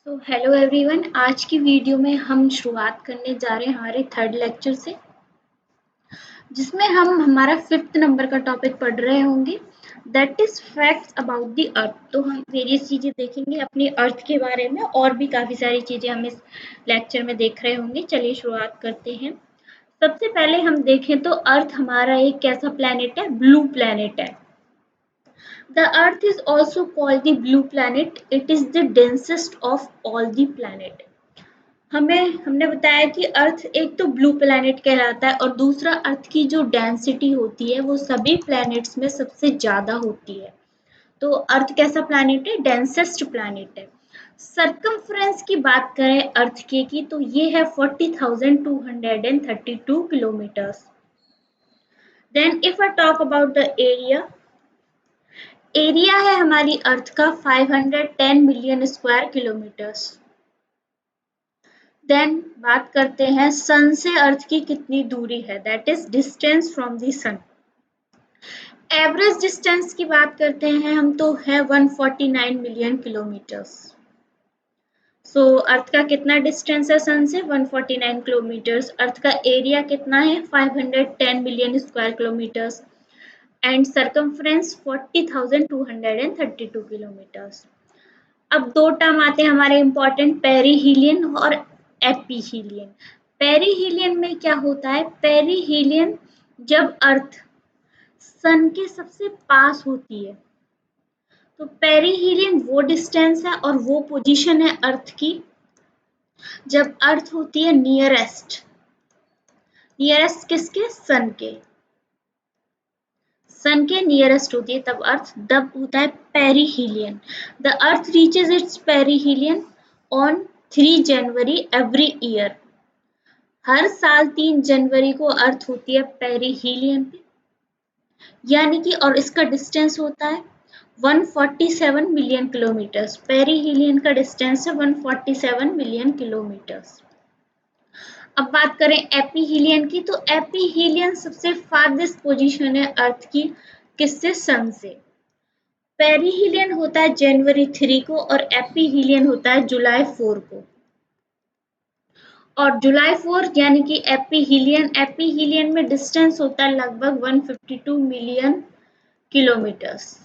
तो hello everyone, आज की वीडियो में हम शुरुआत करने जा रहे हैं हमारे थर्ड लेक्चर से, जिसमें हम हमारा फिफ्थ नंबर का टॉपिक पढ़ रहे होंगे, that is facts about the earth. तो हम वेरियस चीज़ें देखेंगे अपनी अर्थ के बारे में, और भी काफ़ी सारी चीज़ें हम इस लेक्चर में देख रहे होंगे। चलिए शुरुआत करते हैं। सबसे पहले हम देखें तो अर्थ हमारा एक कैसा प्लैनेट है? ब्लू प्लैनेट है। The Earth is also called the blue planet. It is the densest of all the planet. हमने बताया कि अर्थ एक तो ब्लू प्लैनेट कहलाता है, और दूसरा अर्थ की जो डेंसिटी होती है वो सभी प्लैनेट्स में सबसे ज़्यादा होती है। तो अर्थ कैसा प्लैनेट है? डेंसेस्ट प्लैनेट है। सरकमफ्रेंस की बात करें अर्थ के की, तो ये है 40,232 kilometres. Then if I talk about the area, area है हमारी अर्थ का 510 मिलियन स्क्वायर किलोमीटर्स। देन बात करते हैं सन से अर्थ की कितनी दूरी है, that is distance from the sun. Average distance की बात करते हैं हम, तो है 149 मिलियन किलोमीटर्स। सो अर्थ का कितना डिस्टेंस है सन से? 149 किलोमीटर्स। अर्थ का एरिया कितना है? 510 million square kilometres. And circumference 40,232 kilometres. अब दो टर्म आते हैं हमारे इम्पोर्टेंट, पेरीहीलियन और एपीहीलियन। पेरीहीलियन में क्या होता है? पेरीहीलियन जब अर्थ सन के सबसे पास होती है, तो पेरीहीलियन वो डिस्टेंस है और वो पोजीशन है अर्थ की जब अर्थ होती है नियरेस्ट। नियरेस्ट किसके? सन के। सन के नियरेस्ट होती है तब अर्थ, तब होता है perihelion. The earth reaches its perihelion on 3 January every year. हर साल 3 जनवरी को अर्थ होती है पेरीहीलियन पे, यानी कि, और इसका डिस्टेंस होता है 147 मिलियन किलोमीटर्स। पेरीहीलियन का डिस्टेंस है 147 मिलियन किलोमीटर्स। अब बात करें एपीहीलियन की, तो एपीहीलियन सबसे फारदेस्ट पोजीशन है अर्थ की, किससे? सन से। पेरीहीलियन होता है जनवरी 3 को और एपीहीलियन होता है जुलाई 4 को। और जुलाई 4 यानी कि एपीहीलियन में डिस्टेंस होता है लगभग 152 मिलियन किलोमीटर्स।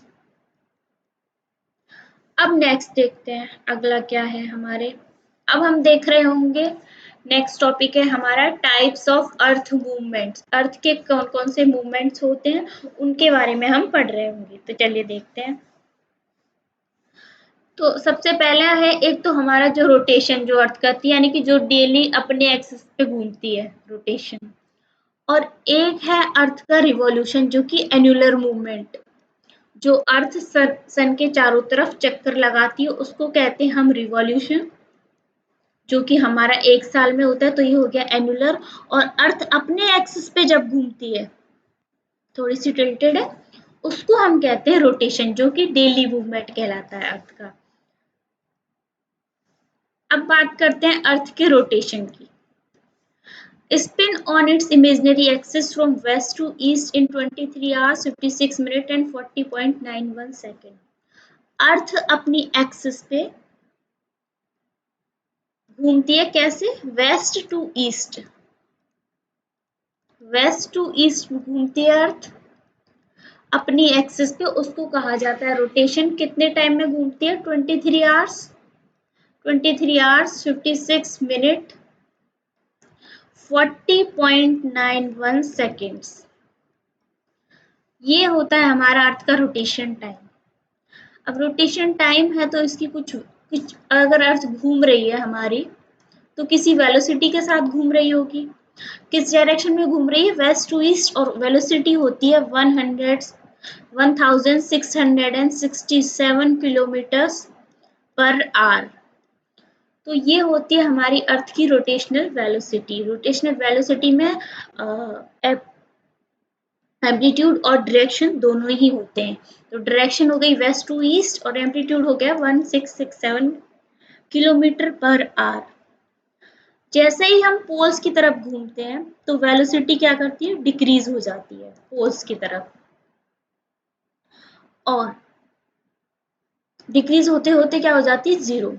अब नेक्स्ट देखते हैं अगला क्या है हमारे। अब हम देख रहे होंगे नेक्स्ट टॉपिक है हमारा टाइप्स ऑफ अर्थ मूवमेंट्स। अर्थ के कौन कौन से मूवमेंट्स होते हैं उनके बारे में हम पढ़ रहे होंगे। तो चलिए देखते हैं। तो सबसे पहला है एक तो हमारा जो रोटेशन, जो अर्थ करती है, यानी कि जो डेली अपने एक्सिस पे घूमती है, रोटेशन। और एक है अर्थ का रिवॉल्यूशन, जो कि एन्युलर मूवमेंट, जो अर्थ सन के चारों तरफ चक्कर लगाती है, उसको कहते हैं हम रिवॉल्यूशन, जो कि हमारा एक साल में होता है। तो ये हो गया एन्युलर। और अर्थ अपने एक्सिस पे जब घूमती है, थोड़ी सी टिल्टेड है, उसको हम कहते हैं रोटेशन, जो कि डेली मूवमेंट कहलाता है अर्थ का। अब बात करते हैं अर्थ के रोटेशन की। Spin on its imaginary axis from west to east in 23 hours 56 minutes and 40.91 seconds. अर्थ अपनी एक्सिस पे घूमती है कैसे? West to east. West to east घूमती है अर्थ अपनी एक्सिस पे, उसको कहा जाता है रोटेशन। कितने टाइम में घूमती है? 23 आवर्स 56 मिनट 40.91 सेकेंड्स। ये होता है हमारा अर्थ का रोटेशन टाइम। अब रोटेशन टाइम है तो इसकी कुछ अगर अर्थ घूम रही है हमारी, तो किसी वेलोसिटी के साथ घूम रही होगी। किस डायरेक्शन में घूम रही है? West to east. और वेलोसिटी होती है 1667 किलोमीटर्स पर आवर। तो ये होती है हमारी अर्थ की रोटेशनल वेलोसिटी। रोटेशनल वेलोसिटी में एम्पलीट्यूड और डायरेक्शन दोनों ही होते हैं। तो डायरेक्शन हो गई वेस्ट टू ईस्ट और एम्पलीट्यूड हो गया 1667 किलोमीटर पर आवर। जैसे ही हम पोल्स की तरफ घूमते हैं तो वेलोसिटी क्या करती है? डिक्रीज हो जाती है पोल्स की तरफ, और डिक्रीज होते होते क्या हो जाती है? जीरो।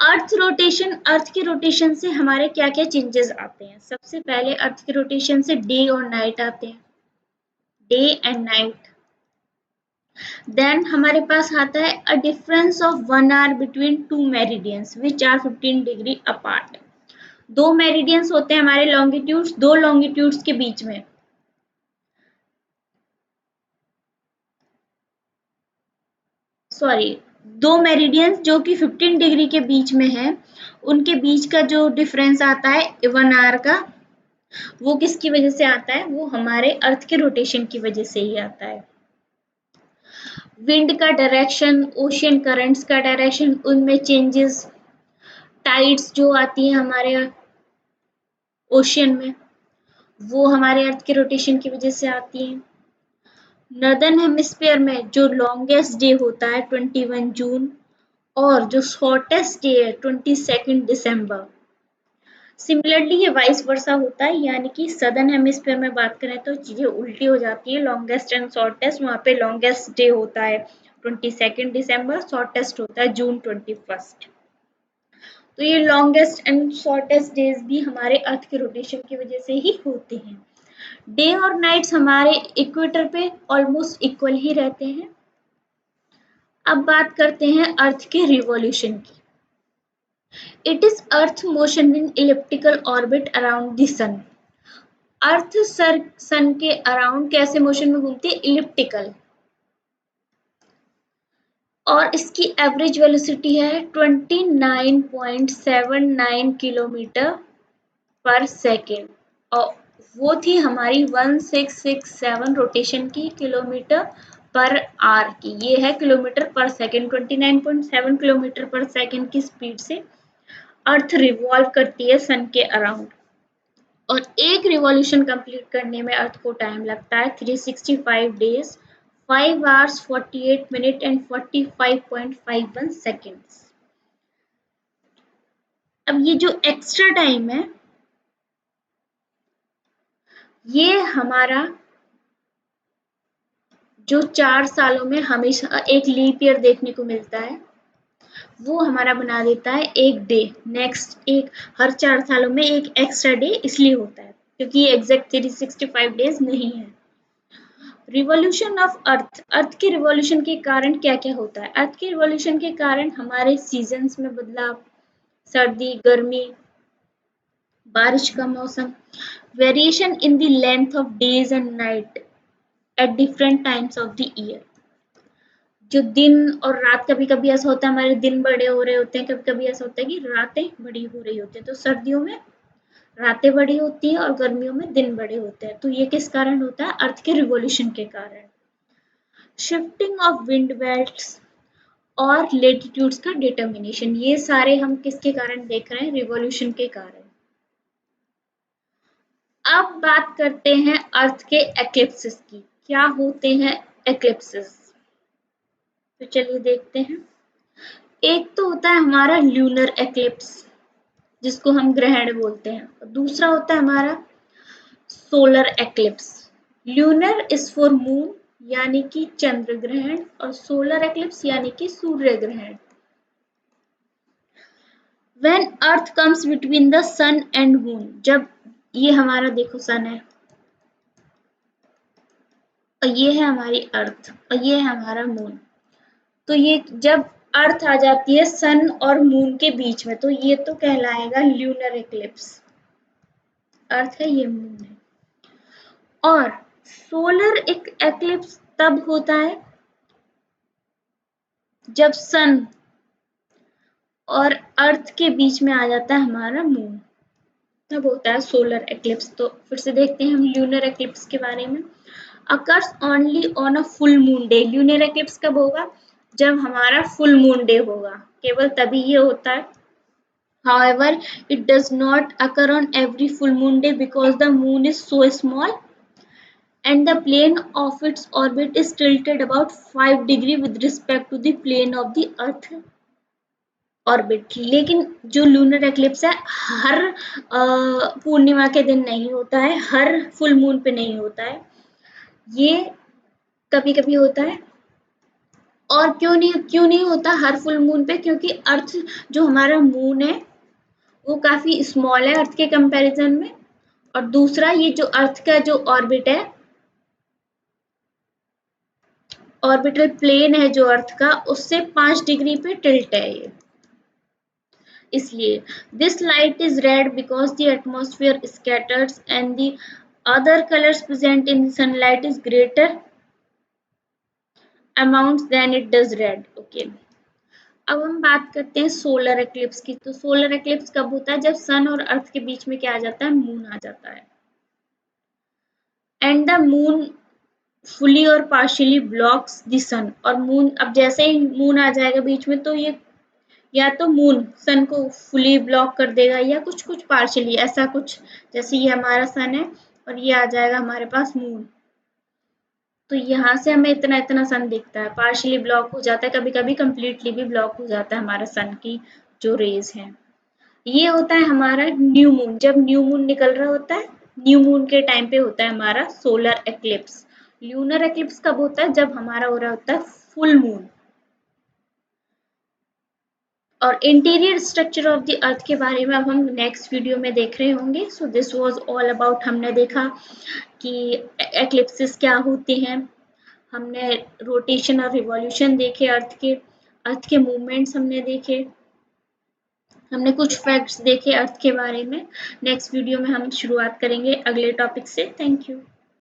अर्थ के रोटेशन से हमारे क्या क्या चेंजेस आते हैं? सबसे पहले अर्थ के रोटेशन से डे और नाइट आते हैं, डे एंड नाइट। देन हमारे पास आता है a difference of 1 hour between two meridians which are 15 degree apart. दो मेरिडियंस होते हैं हमारे लॉन्गिट्यूड्स, दो लॉन्गिट्यूड्स के बीच में दो मेरिडियंस जो कि 15 डिग्री के बीच में है, उनके बीच का जो डिफरेंस आता है 1 hour का, वो किसकी वजह से आता है? वो हमारे अर्थ के रोटेशन की वजह से ही आता है। विंड का डायरेक्शन, ओशियन करंट्स का डायरेक्शन, उनमें चेंजेस, टाइड्स जो आती है हमारे ओशियन में, वो हमारे अर्थ के रोटेशन की वजह से आती है। नॉर्दर्न हेमिस्फीयर में जो लॉन्गेस्ट डे होता है 21 जून और जो शॉर्टेस्ट डे है 22 दिसंबर। सिमिलरली ये वाइस वर्सा होता है, यानी कि सदर्न हेमिस्फीयर में बात करें तो चीजें उल्टी हो जाती है। लॉन्गेस्ट एंड शॉर्टेस्ट, वहाँ पे लॉन्गेस्ट डे होता है 22 दिसंबर, शॉर्टेस्ट होता है जून 21। तो ये लॉन्गेस्ट एंड शॉर्टेस्ट डेज भी हमारे अर्थ के रोटेशन की वजह से ही होते हैं। डे और नाइट्स हमारे इक्वेटर पे ऑलमोस्ट इक्वल ही रहते हैं। अब बात करते हैं अर्थ के रिवॉल्यूशन की। It is earth motion in elliptical orbit around the sun. Earth sun के अराउंड कैसे मोशन में घूमती है? इलिप्टिकल। और इसकी एवरेज वेलोसिटी है 29.79 किलोमीटर पर सेकेंड, और वो थी हमारी 1667 रोटेशन की किलोमीटर पर आवर की। ये है किलोमीटर पर सेकेंड। 29.7 किलोमीटर पर सेकेंड की स्पीड से अर्थ रिवॉल्व करती है सन के अराउंड, और एक रिवॉल्यूशन कंप्लीट करने में अर्थ को टाइम लगता है 365 days, 5 hours 48 minute and 45.51 seconds. अब ये जो एक्स्ट्रा टाइम है, ये हमारा जो 4 सालों में हमेशा एक लीप ईयर देखने को मिलता है, वो हमारा बना देता है एक डे। नेक्स्ट एक हर 4 सालों में एक एक्स्ट्रा डे इसलिए होता है क्योंकि ये एग्जैक्ट 365 डेज नहीं है। रिवॉल्यूशन ऑफ अर्थ, अर्थ के रिवॉल्यूशन के कारण क्या क्या होता है? अर्थ के रिवॉल्यूशन के कारण हमारे सीजन्स में बदलाव, सर्दी, गर्मी, बारिश का मौसम, variation in the length of days and night at different times of the year. जो दिन और रात, कभी कभी ऐसा होता है हमारे दिन बड़े हो रहे होते हैं, कभी कभी ऐसा होता है कि रातें बड़ी हो रही होती है। तो सर्दियों में रातें बड़ी होती हैं और गर्मियों में दिन बड़े होते हैं। तो ये किस कारण होता है? अर्थ के रिवॉल्यूशन के कारण। शिफ्टिंग ऑफ विंड बेल्ट्स और लेटिट्यूड्स का डिटर्मिनेशन, ये सारे हम किसके कारण देख रहे हैं? रिवॉल्यूशन के कारण। अब बात करते हैं अर्थ के एक्लिप्सेस की। क्या होते हैं एक्लिप्सेस? तो चलिए देखते हैं। एक तो होता है हमारा ल्यूनर एक्लिप्स, जिसको हम ग्रहण बोलते हैं, और दूसरा होता है हमारा solar eclipse. Lunar is for moon यानी कि चंद्र ग्रहण, और सोलर एक्लिप्स यानी कि सूर्य ग्रहण। When earth comes between the sun and moon, जब ये हमारा देखो सन है और ये है हमारी अर्थ और ये है हमारा मून, तो ये जब अर्थ आ जाती है सन और मून के बीच में, तो ये तो कहलाएगा ल्यूनर एक्लिप्स। अर्थ है, ये मून है। और सोलर एक्लिप्स तब होता है जब सन और अर्थ के बीच में आ जाता है हमारा मून, तब होता है सोलर एक्लिप्स। तो फिर से देखते हैं हम ल्यूनर एक्लिप्स के बारे में। Occurs only on a full moon day. Lunar eclipse कब होगा? जब हमारा फुल मून डे होगा, केवल तभी ये होता है। However, it does not occur on every full moon day because the moon is so small and the plane of its orbit is tilted about 5 degrees with respect to the plane of the earth orbit। लेकिन जो lunar eclipse है हर पूर्णिमा के दिन नहीं होता है, हर full moon पे नहीं होता है, ये कभी कभी होता है। और क्यों नहीं होता हर फुल मून पे? क्योंकि अर्थ जो हमारा मून है वो काफी स्मॉल है अर्थ के कंपैरिजन में, और दूसरा ये जो अर्थ का जो ऑर्बिट है, ऑर्बिटल प्लेन है जो अर्थ का, उससे 5 डिग्री पे टिल्ट है ये। इसलिए this light is red because the atmosphere scatters and the other colors present in the sunlight is greater amounts than it does red. Okay. अब हम बात करते हैं सोलर एक्लिप्स की। तो सोलर एक्लिप्स कब होता है? जब सन और अर्थ के बीच में क्या आ जाता है? मून आ जाता है। एंड द मून फुली और पार्शियली ब्लॉक्स द सन। और मून, अब जैसे ही मून आ जाएगा बीच में तो ये या तो मून सन को फुली ब्लॉक कर देगा या कुछ कुछ पार्शियली, ऐसा कुछ। जैसे ये हमारा सन है और ये आ जाएगा हमारे पास मून, तो यहाँ से हमें इतना इतना सन दिखता है, पार्शियली ब्लॉक हो जाता है, कभी कभी कंप्लीटली भी ब्लॉक हो जाता है हमारा सन की जो रेज है। ये होता है हमारा न्यू मून। जब न्यू मून निकल रहा होता है, न्यू मून के टाइम पे होता है हमारा सोलर एक्लिप्स। ल्यूनर एक्लिप्स कब होता है? जब हमारा हो रहा होता है फुल मून। और interior structure of the earth के बारे में अब हम नेक्स्ट वीडियो में देख रहे होंगे। So this was all about, हमने देखा कि एक्लिप्सिस क्या होते हैं, हमने रोटेशन और रिवॉल्यूशन देखे अर्थ के मूवमेंट्स हमने देखे, हमने कुछ फैक्ट्स देखे अर्थ के बारे में। नेक्स्ट वीडियो में हम शुरुआत करेंगे अगले टॉपिक से। Thank you.